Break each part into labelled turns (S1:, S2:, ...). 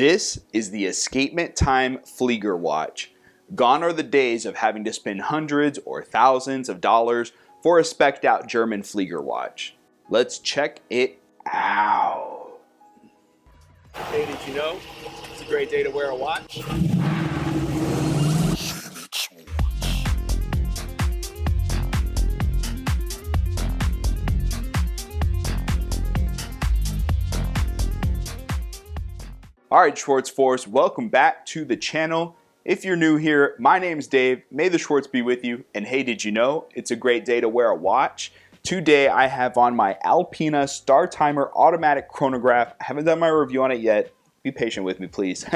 S1: This is the Escapement Time Flieger Watch. Gone are the days of having to spend hundreds or thousands of dollars for a spec'd out German Flieger watch. Let's check it out.
S2: Hey, did you know it's a great day to wear a watch?
S1: Alright, Schwartz Force, welcome back to the channel. If you're new here, my name's Dave. May the Schwartz be with you. And hey, did you know it's a great day to wear a watch? Today I have on my Alpina Star Timer automatic chronograph. I haven't done my review on it yet. Be patient with me, please.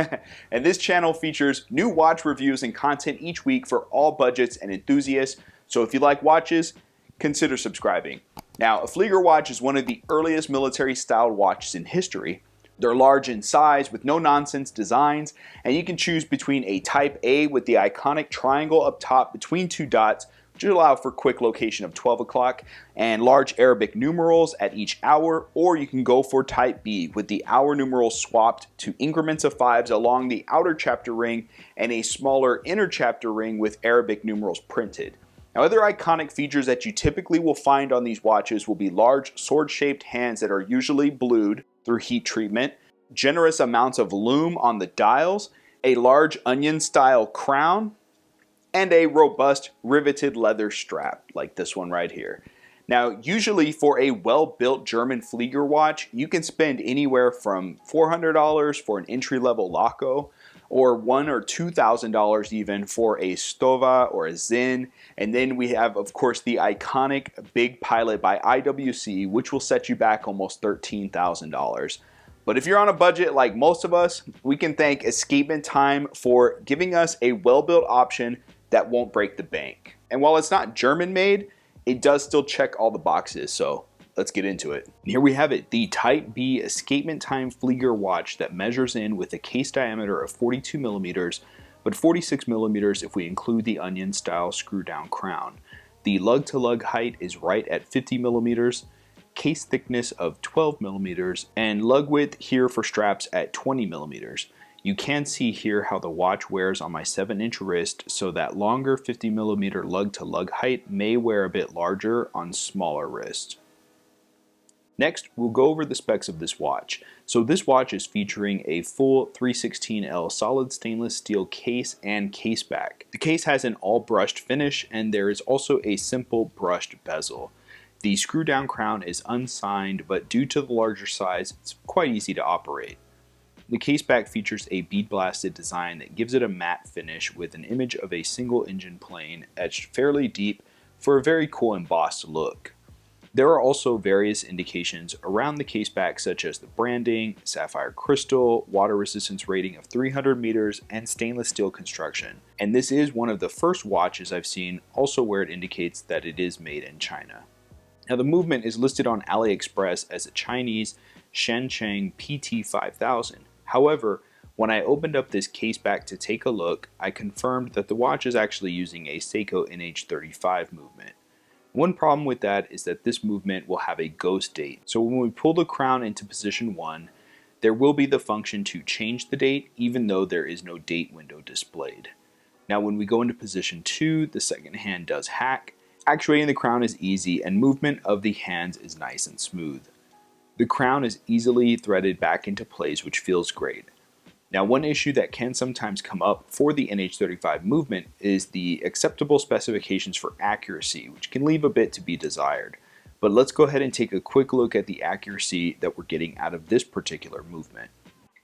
S1: And this channel features new watch reviews and content each week for all budgets and enthusiasts. So if you like watches, consider subscribing. Now, a Flieger watch is one of the earliest military-styled watches in history. They're large in size with no-nonsense designs, and you can choose between a Type A with the iconic triangle up top between two dots, which allow for quick location of 12 o'clock, and large Arabic numerals at each hour, or you can go for Type B with the hour numerals swapped to increments of 5s along the outer chapter ring and a smaller inner chapter ring with Arabic numerals printed. Now, other iconic features that you typically will find on these watches will be large sword-shaped hands that are usually blued through heat treatment, generous amounts of lume on the dials, a large onion-style crown, and a robust riveted leather strap like this one right here. Now, usually for a well-built German Flieger watch, you can spend anywhere from $400 for an entry-level Laco, or $1,000 or $2,000 even for a Stova or a Zin. And then we have, of course, the iconic Big Pilot by IWC, which will set you back almost $13,000. But if you're on a budget like most of us, we can thank Escapement Time for giving us a well-built option that won't break the bank. And while it's not German made, it does still check all the boxes, so let's get into it. And here we have it, the Type B Escapement Time Flieger watch that measures in with a case diameter of 42 millimeters, but 46 millimeters if we include the onion style screw down crown. The lug to lug height is right at 50 millimeters, case thickness of 12 millimeters, and lug width here for straps at 20 millimeters. You can see here how the watch wears on my 7-inch wrist, so that longer 50 millimeter lug to lug height may wear a bit larger on smaller wrists. Next, we'll go over the specs of this watch. So this watch is featuring a full 316L solid stainless steel case and case back. The case has an all brushed finish, and there is also a simple brushed bezel. The screw down crown is unsigned, but due to the larger size, it's quite easy to operate. The case back features a bead blasted design that gives it a matte finish with an image of a single engine plane etched fairly deep for a very cool embossed look. There are also various indications around the case back, such as the branding, sapphire crystal, water resistance rating of 300 meters, and stainless steel construction. And this is one of the first watches I've seen also where it indicates that it is made in China. Now, the movement is listed on AliExpress as a Chinese Shenzhen PT5000. However, when I opened up this case back to take a look, I confirmed that the watch is actually using a Seiko NH35 movement. One problem with that is that this movement will have a ghost date. So when we pull the crown into position 1, there will be the function to change the date even though there is no date window displayed. Now when we go into position 2, the second hand does hack. Actuating the crown is easy and movement of the hands is nice and smooth. The crown is easily threaded back into place, which feels great. Now, one issue that can sometimes come up for the NH35 movement is the acceptable specifications for accuracy, which can leave a bit to be desired. But let's go ahead and take a quick look at the accuracy that we're getting out of this particular movement.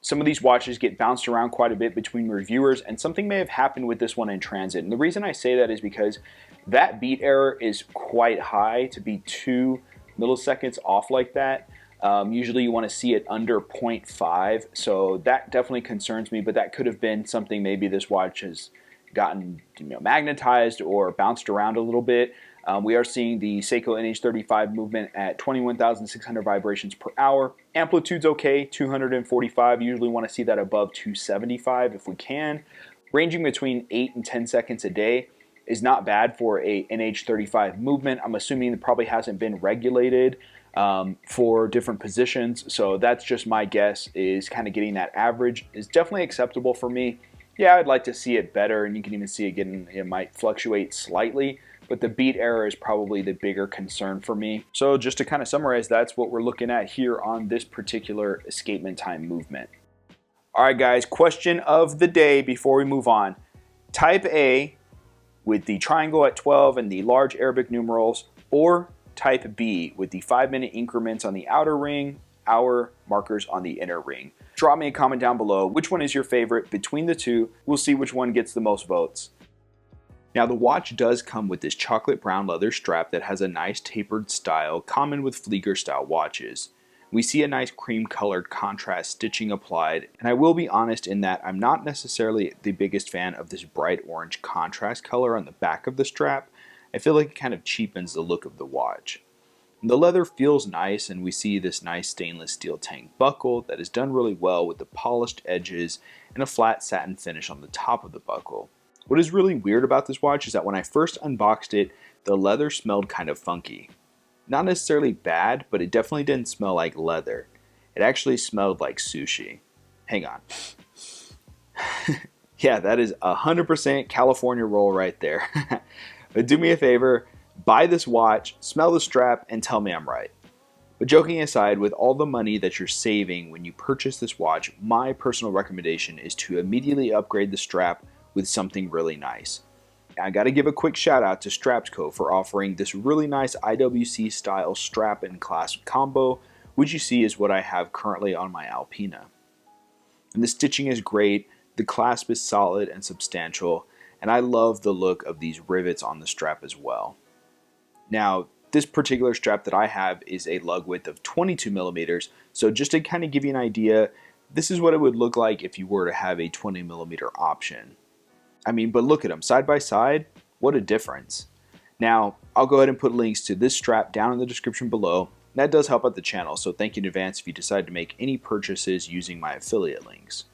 S1: Some of these watches get bounced around quite a bit between reviewers, and something may have happened with this one in transit. And the reason I say that is because that beat error is quite high to be 2 milliseconds off like that. Usually you want to see it under 0.5, so that definitely concerns me, but that could have been something maybe this watch has gotten magnetized or bounced around a little bit. We are seeing the Seiko NH35 movement at 21,600 vibrations per hour. Amplitude's okay, 245. Usually want to see that above 275 if we can. Ranging between 8 and 10 seconds a day is not bad for a NH35 movement. I'm assuming it probably hasn't been regulated for different positions. So that's just my guess, is kind of getting that average is definitely acceptable for me. Yeah, I'd like to see it better, and you can even see it might fluctuate slightly, but the beat error is probably the bigger concern for me. So just to kind of summarize, that's what we're looking at here on this particular escapement time movement. All right, guys, question of the day before we move on. Type A with the triangle at 12 and the large Arabic numerals, or Type B with the 5-minute increments on the outer ring, hour markers on the inner ring. Drop me a comment down below. Which one is your favorite between the two? We'll see which one gets the most votes. Now, the watch does come with this chocolate brown leather strap that has a nice tapered style common with Flieger style watches. We see a nice cream colored contrast stitching applied, and I will be honest in that I'm not necessarily the biggest fan of this bright orange contrast color on the back of the strap. I feel like it kind of cheapens the look of the watch. The leather feels nice, and we see this nice stainless steel tank buckle that is done really well with the polished edges and a flat satin finish on the top of the buckle. What is really weird about this watch is that when I first unboxed it, the leather smelled kind of funky. Not necessarily bad, but it definitely didn't smell like leather. It actually smelled like sushi. Hang on. Yeah, that is 100% California roll right there. But do me a favor, buy this watch, smell the strap, and tell me I'm right. But joking aside, with all the money that you're saving when you purchase this watch, my personal recommendation is to immediately upgrade the strap with something really nice. I gotta give a quick shout out to Strapsco for offering this really nice IWC style strap and clasp combo, which you see is what I have currently on my Alpina. And the stitching is great, the clasp is solid and substantial, and I love the look of these rivets on the strap as well. Now, this particular strap that I have is a lug width of 22 millimeters, so just to kind of give you an idea, this is what it would look like if you were to have a 20 millimeter option. I mean, but look at them side by side, what a difference. Now, I'll go ahead and put links to this strap down in the description below. That does help out the channel, so thank you in advance if you decide to make any purchases using my affiliate links.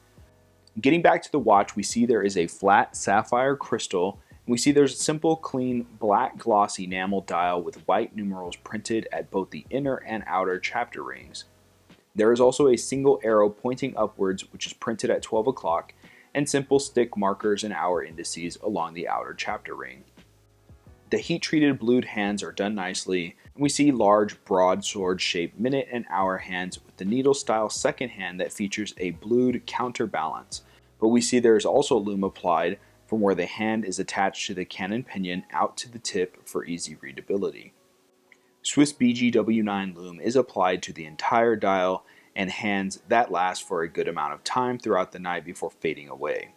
S1: Getting back to the watch, we see there is a flat sapphire crystal, and we see there's a simple, clean, black glossy enamel dial with white numerals printed at both the inner and outer chapter rings. There is also a single arrow pointing upwards, which is printed at 12 o'clock, and simple stick markers and hour indices along the outer chapter ring. The heat-treated blued hands are done nicely, and we see large broadsword-shaped minute and hour hands with the needle-style second hand that features a blued counterbalance. But we see there is also lume applied from where the hand is attached to the cannon pinion out to the tip for easy readability. Swiss BGW9 lume is applied to the entire dial and hands that last for a good amount of time throughout the night before fading away.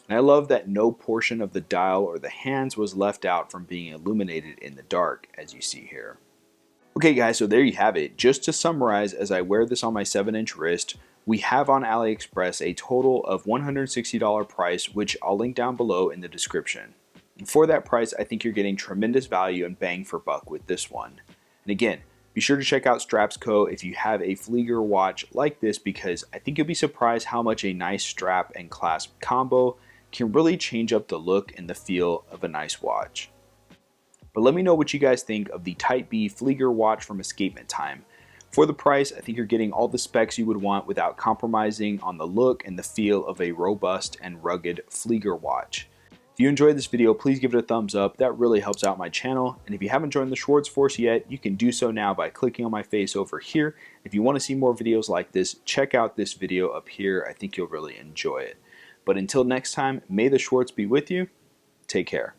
S1: And I love that no portion of the dial or the hands was left out from being illuminated in the dark, as you see here. Okay guys, so there you have it. Just to summarize, as I wear this on my 7-inch wrist, we have on AliExpress a total of $160 price, which I'll link down below in the description. And for that price, I think you're getting tremendous value and bang for buck with this one. And again, be sure to check out Strapsco if you have a Flieger watch like this, because I think you'll be surprised how much a nice strap and clasp combo can really change up the look and the feel of a nice watch. But let me know what you guys think of the Type B Flieger watch from Escapement Time. For the price, I think you're getting all the specs you would want without compromising on the look and the feel of a robust and rugged Flieger watch. If you enjoyed this video, please give it a thumbs up. That really helps out my channel. And if you haven't joined the Schwartz Force yet, you can do so now by clicking on my face over here. If you want to see more videos like this, check out this video up here. I think you'll really enjoy it. But until next time, may the Schwartz be with you. Take care.